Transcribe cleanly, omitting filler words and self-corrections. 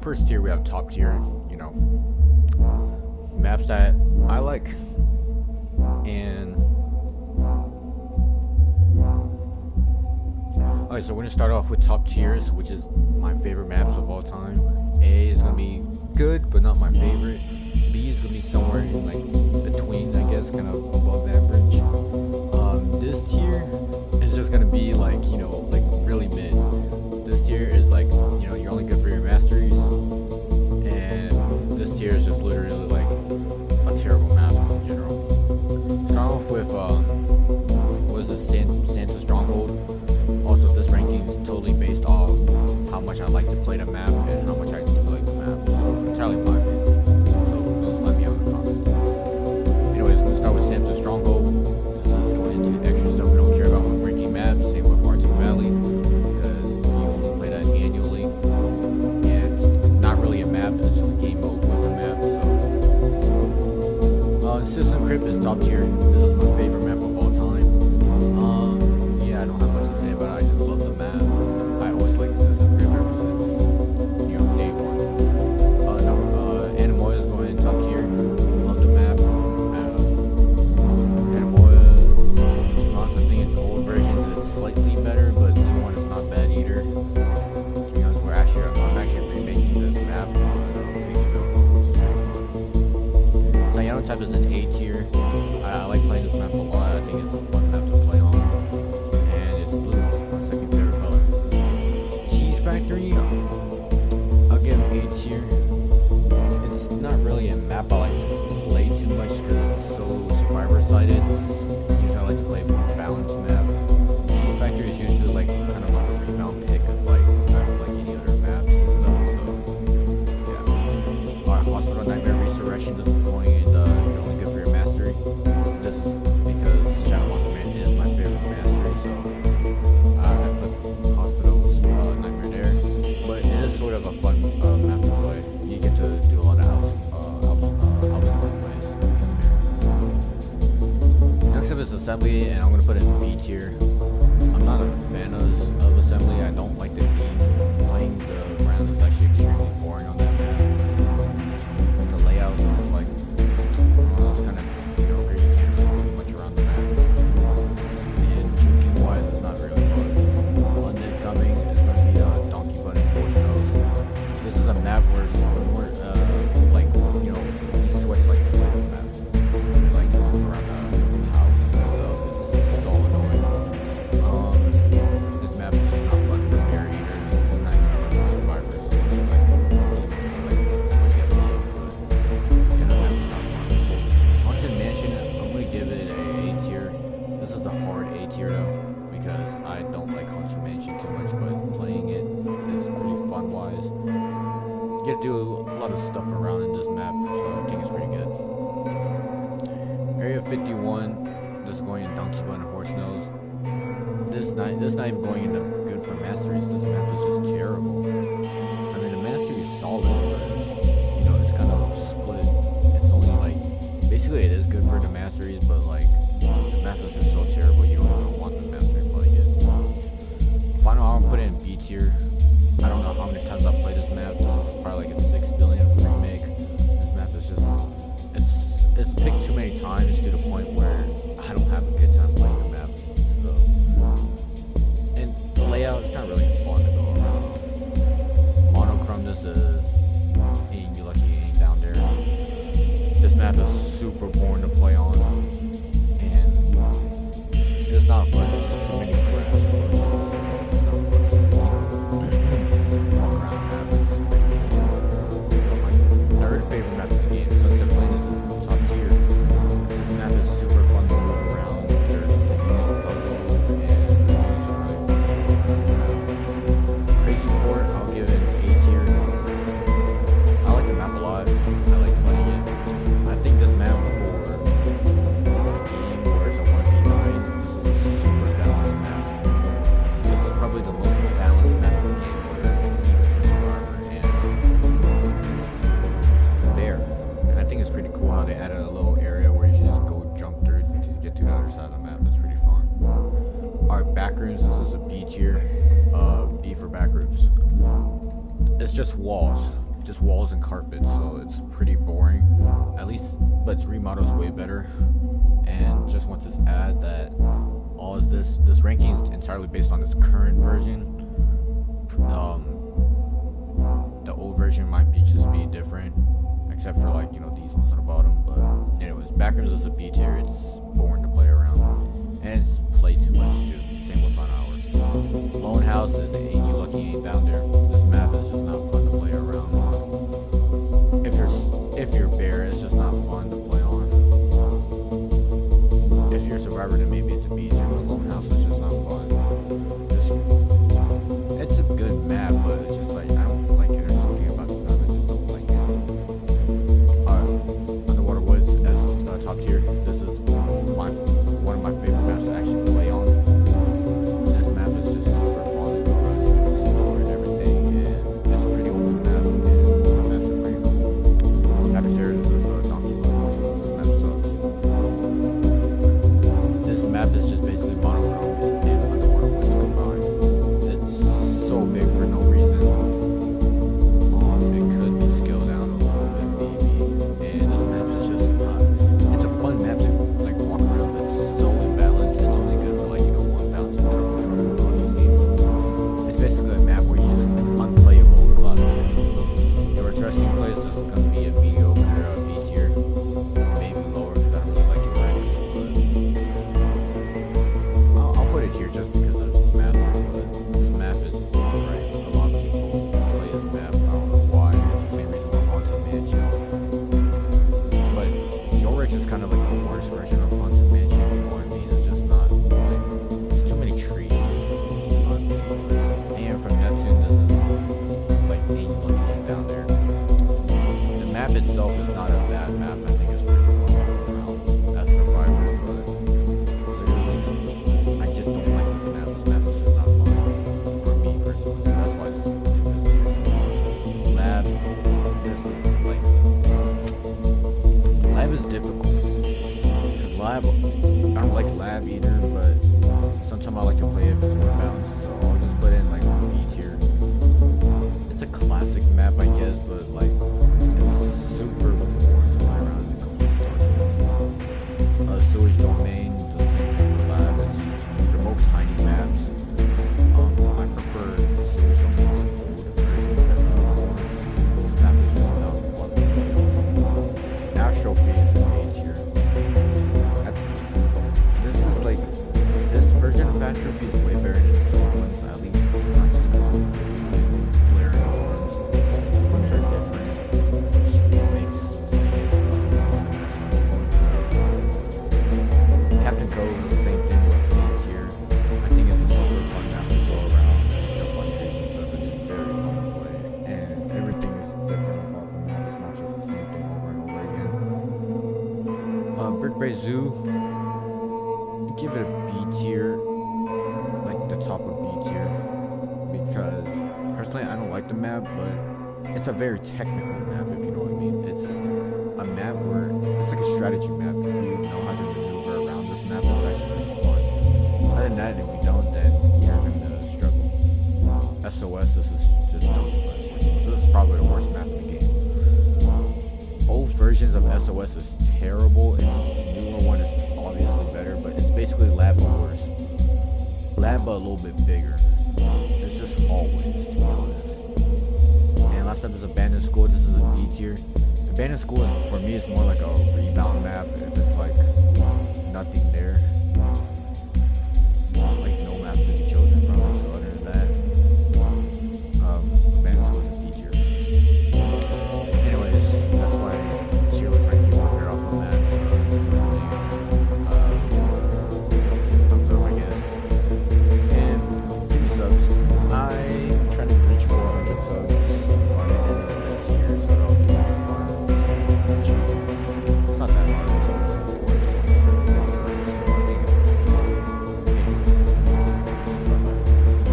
first tier we have top tier, you know, maps that I like. And alright, so we're gonna start off with top tiers, which is my favorite maps of all time. A is gonna be good, but not my favorite. B is gonna be somewhere in like between, I guess, kind of above average. This tier is just gonna be like, you know, like really mid. This tier is like, you know, you're only good for your masteries, and this tier is just literally like a terrible map in general. Start off with what is this, Santa's Stronghold. Also, this ranking is totally based off how much I like to play the map and how much I do like the map. So entirely my opinion. So don't slap me out in the comments. Anyways, gonna start with Santa's Stronghold. This is going into extra stuff we don't care about when ranking maps. Same with Arctic Valley, because you only play that annually, and it's not really a map. It's just a game mode with a map. So System Crypt is top tier. This is my favorite map of all time. Yeah, I don't have much to say about it. I just love the map. I always liked System Crypt ever since, you know, day one. Anamoya is going top tier. Love the map. Anamoya, to be honest, I think its old version is slightly better, but its new one is not bad either. To be honest, I'm actually remaking this map on Piggyville, which is very fun. Cyano type is an A tier. I like playing this map a lot. I think it's a fun map to play on. And it's blue, my second favorite color. Cheese Factory, I'll give A tier. It's not really a map I like to play too much because it's so survivor-sided. Usually I like to play a more balanced map. Cheese Factory is usually like kind of like a rebound pick of like any other maps and stuff. So yeah. Alright, Hospital Nightmare Resurrection. This is going in the you're only good for your mastery. This is because Shadow Monster Man is my favorite mastery, so I put Hospital's Nightmare there. But it is sort of a fun map to play. You get to do a lot of outsmart plays. Next up is Assembly, and I'm going to put it in B tier. I'm not a fan of Assembly. I don't like the theme. Playing the ground is actually extremely boring on that map. The layout is like, it's kind of mediocre. You can't really do much around the map. And drinking wise, it's not really fun. Undead Coming is going to be Donkey Butt and Horse Nose. This is a map where it's more like, you know, he sweats like to play this map. He like to move around the house and stuff. It's so annoying. This map is just not fun for Mary Eaters. It's not even fun for survivors unless you like somebody at the end. But yeah, the map is not fun. Haunted Mansion, I'm gonna give it a A tier. This is a hard A tier though, because I don't like Haunted Mansion too much, but playing it is pretty fun wise. You get to do a lot of stuff around in this map, so I think it's pretty good. Area 51, this is going in Donkey Bun and Horse Nose. This not even going into good for masteries. This map is just terrible. I mean, the mastery is solid, but you know, it's kind of split. It's only like, basically it is good for the masteries, but like the map is just so terrible you don't even want the mastery playing it. Final, I'm gonna put it in B tier. I don't know how many times I've played this map. This is probably like its 6 billionth remake. This map is just, it's picked too many times to the point where I don't have a good time playing the maps. So, and the layout, it's not really fun to go around. Monochrome, this is, and you lucky you ain't down there. This map is super boring to play on, and it's not fun. It's just too many grass and bushes and stuff. It's not fun to walk around the map. It's my third favorite map in the game. Sunset Plain is in top tier. This map is super fun to move around. There's little puzzles, and it's just really fun to move around the map. Crazy Port, I'll give it an A tier. I like the map a lot. I like playing it. I think this map for a game where it's a 1v9, this is a super balanced map. This is probably the most balanced map in the game where it's even for Survivor and Bear. And I think it's pretty cool how they added a little area where you can just go jump through to get to the other side of the map. It's pretty fun. Alright, Backrooms, this is a B tier. B for Backrooms. It's just walls. just walls and carpets, so it's pretty boring. At least, but its remodel's way better. And just want to add that all of this ranking is entirely based on this current version. The old version might be different, except for like these ones on the bottom. But anyways, Backrooms is a B tier. It's boring to play around, and it's played too much too. Same with Fun Hour. Lone House is ain't you lucky ain't down there. This map is just not fun to play around on. If you're bear, it's just not fun to play on. If you're a survivor, then maybe it's a B tier. But Lone House is just not fun. It's a good map, but it's just like I don't like it. There's something about this map I just don't like it. Underwater Woods as top tier. This is one of my favorite maps to actually play on. This map is just super fun to go around and explore and everything, and it's a pretty open map, and the maps are pretty cool. Happy there, this is Donkey Kong, so this map sucks. This map is just basically monochrome and Underwater Woods combined. It's so big for no reason. It could be scaled down a little bit maybe, and this map is just not. It's a fun map to like walk around. It's so imbalanced. It's only good for like one bounce and triple and all these games. It's basically a map where it's unplayable in classic. Your resting place, this is gonna be a mediocre B tier, maybe lower because I don't really like the ranks. But I'll put it here just because I just mastered. But this map is alright. A lot of people play this map. I don't know why. It's the same reason why Haunted Mansion. But Yorick is kind of like the worst version of Haunted Mansion. You know what I mean? It's just not like it's too many trees. And from Neptune, this is like ain't looking down there. The map itself is not a bad map. I think it's pretty fun to go around as Survivor, but literally I just don't like this map. This map is just not fun for me personally, so that's why it's in this tier. Lab, this is like Lab is difficult because Lab I don't like Lab either, but sometimes I like to play it if it's more balanced, so I'll just put it in like B tier. It's a classic map, I guess, but like it's super boring to play around in complete darkness. Sewage Domain, the same thing for Lab. They're both tiny maps. I prefer Sewage Domain's old version. This map is just not fun to play on. Astral Phase in A tier. This version of Astral Phase is way better than its old ones. At least it's not just going blaring alarms. Ones are different, which makes Captain Cove is the same thing with A tier. I think it's a super fun map to go around and jump on trees and stuff. It's very fun to play, and everything is different about the map. It's not just the same thing over and over again. Brick Bay Zoo, give it a B tier, like the top of B tier, because personally I don't like the map, but it's a very technical map, if you know what I mean. It's a map where it's like a strategy map. If you know how to maneuver around this map, it's actually really fun. Other than that, if you don't, then you're gonna struggle. SOS, this is just Donkey Kong. This is probably the worst map in the game. Both versions of SOS is terrible. Its newer one is obviously better, but it's basically Lab but worse. Lab but a little bit bigger. It's just hallways, to be honest. And last up is Abandoned School. This is a B tier. Abandoned School is, for me, is more like a rebound